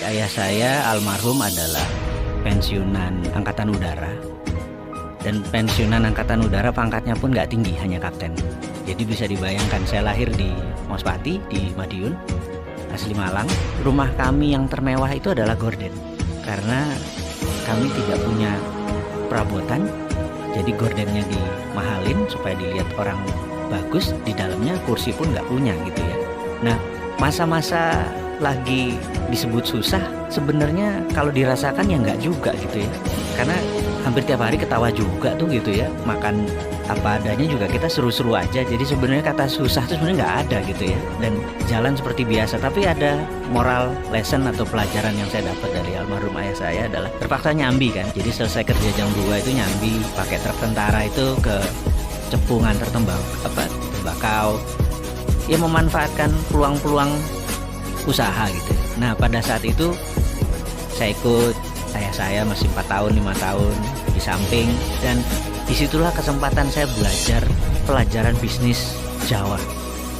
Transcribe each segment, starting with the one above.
Ayah saya almarhum adalah pensiunan Angkatan Udara. Dan pensiunan Angkatan Udara pangkatnya pun nggak tinggi, hanya kapten. Jadi bisa dibayangkan saya lahir di Mospati, di Madiun, asli Malang. Rumah kami yang termewah itu adalah gorden. Karena kami tidak punya perabotan, jadi gordennya dimahalin supaya dilihat orang bagus. Di dalamnya kursi pun nggak punya gitu ya. Nah, masa-masa lagi disebut susah sebenarnya kalau dirasakan ya nggak juga gitu ya, karena hampir tiap hari ketawa juga tuh gitu ya, makan apa adanya juga kita seru-seru aja. Jadi sebenarnya kata susah itu sebenarnya nggak ada gitu ya, dan jalan seperti biasa. Tapi ada moral lesson atau pelajaran yang saya dapat dari almarhum ayah saya adalah terpaksa nyambi kan. Jadi selesai kerja jam 2 itu nyambi pakai truk tentara itu ke cepungan tembakau ya, memanfaatkan peluang-peluang usaha gitu. Nah pada saat itu saya ikut ayah saya masih 4 tahun 5 tahun di samping, dan disitulah kesempatan saya belajar pelajaran bisnis Jawa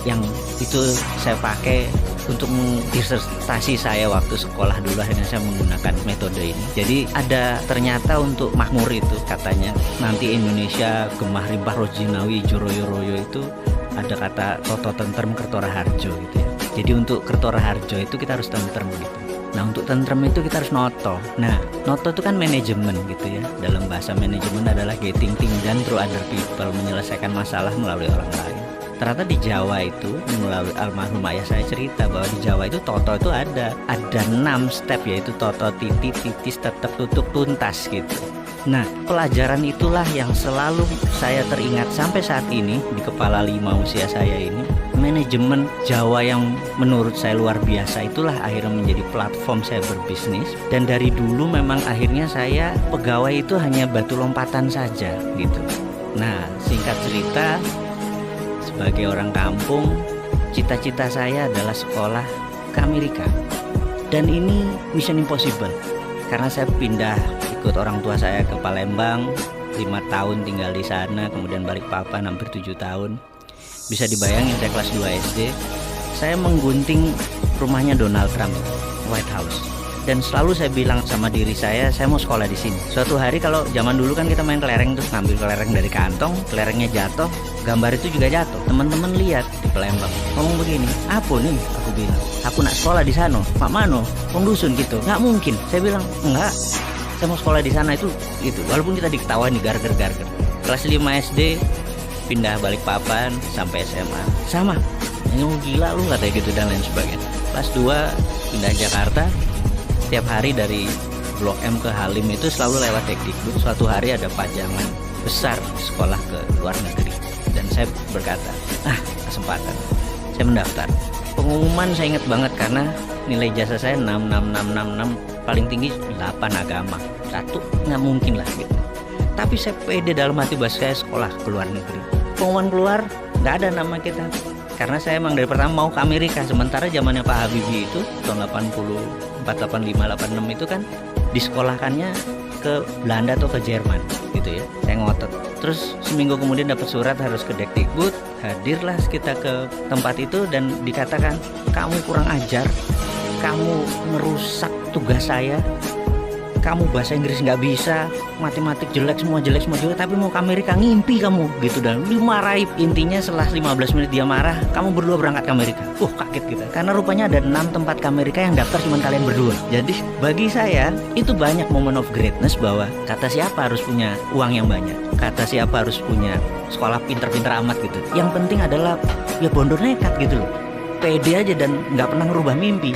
yang itu saya pakai untuk disertasi saya waktu sekolah dulu. Akhirnya saya menggunakan metode ini. Jadi ada ternyata untuk makmur itu katanya nanti Indonesia gemah rimpah rojinawi joroyo royo itu ada kata toto tentrem kertora harjo gitu ya. Jadi untuk kertora harjo itu kita harus tentrem gitu. Nah untuk tentrem itu kita harus noto. Nah noto itu kan manajemen gitu ya. Dalam bahasa manajemen adalah getting things done through other people, menyelesaikan masalah melalui orang lain. Ternyata di Jawa itu melalui almarhum ayah saya cerita bahwa di Jawa itu toto itu ada 6 step, yaitu toto, titik, titis, tetep, tutup, tuntas gitu. Nah pelajaran itulah yang selalu saya teringat sampai saat ini di kepala 5 usia saya ini. Manajemen Jawa yang menurut saya luar biasa itulah akhirnya menjadi platform saya berbisnis. Dan dari dulu memang akhirnya saya pegawai itu hanya batu lompatan saja gitu. Nah singkat cerita, sebagai orang kampung, cita-cita saya adalah sekolah ke Amerika. Dan ini mission impossible, karena saya pindah ikut orang tua saya ke Palembang 5 tahun tinggal di sana, kemudian balik papan hampir 7 tahun. Bisa dibayangin saya kelas 2 SD, saya menggunting rumahnya Donald Trump, White House. Dan selalu saya bilang sama diri saya mau sekolah di sini. Suatu hari, kalau zaman dulu kan kita main kelereng terus ngambil kelereng dari kantong, kelerengnya jatuh, gambar itu juga jatuh. Teman-teman lihat di Palembang, ngomong begini, apa nih? Aku bilang, aku nak sekolah di sana. Mak mano, dusun gitu. Nggak mungkin. Saya bilang, enggak. Saya mau sekolah di sana itu gitu. Walaupun kita diketawain di garger-garger. Kelas 5 SD pindah balik papan sampai SMA sama, ini gila lu katanya gitu dan lain sebagainya. Kelas 2 pindah Jakarta, setiap hari dari Blok M ke Halim itu selalu lewat Tekdikbud. Suatu hari ada pajangan besar sekolah ke luar negeri, dan saya berkata, kesempatan, saya mendaftar. Pengumuman saya ingat banget karena nilai jasa saya 6, paling tinggi 8 agama, 1 nggak mungkin lah gitu. Tapi saya pede dalam hati bahwa saya sekolah ke luar negeri. Pengumuman keluar, nggak ada nama kita. Karena saya emang dari pertama mau ke Amerika. Sementara zamannya Pak Habibie itu tahun 84, 85, 86 itu kan disekolahkannya ke Belanda atau ke Jerman gitu ya. Saya ngotot. Terus seminggu kemudian dapat surat harus ke Dekdikbud. Hadirlah kita ke tempat itu dan dikatakan, kamu kurang ajar, kamu merusak tugas saya, kamu bahasa Inggris nggak bisa, matematik jelek semua, tapi mau ke Amerika, ngimpi kamu gitu. Dan dimarahi. Intinya setelah 15 menit dia marah, kamu berdua berangkat ke Amerika. Kaget gitu, karena rupanya ada 6 tempat ke Amerika yang daftar cuma kalian berdua. Jadi bagi saya itu banyak moment of greatness, bahwa kata siapa harus punya uang yang banyak, kata siapa harus punya sekolah pinter-pinter amat gitu. Yang penting adalah ya bondo nekat gitu loh, pede aja dan nggak pernah ngerubah mimpi.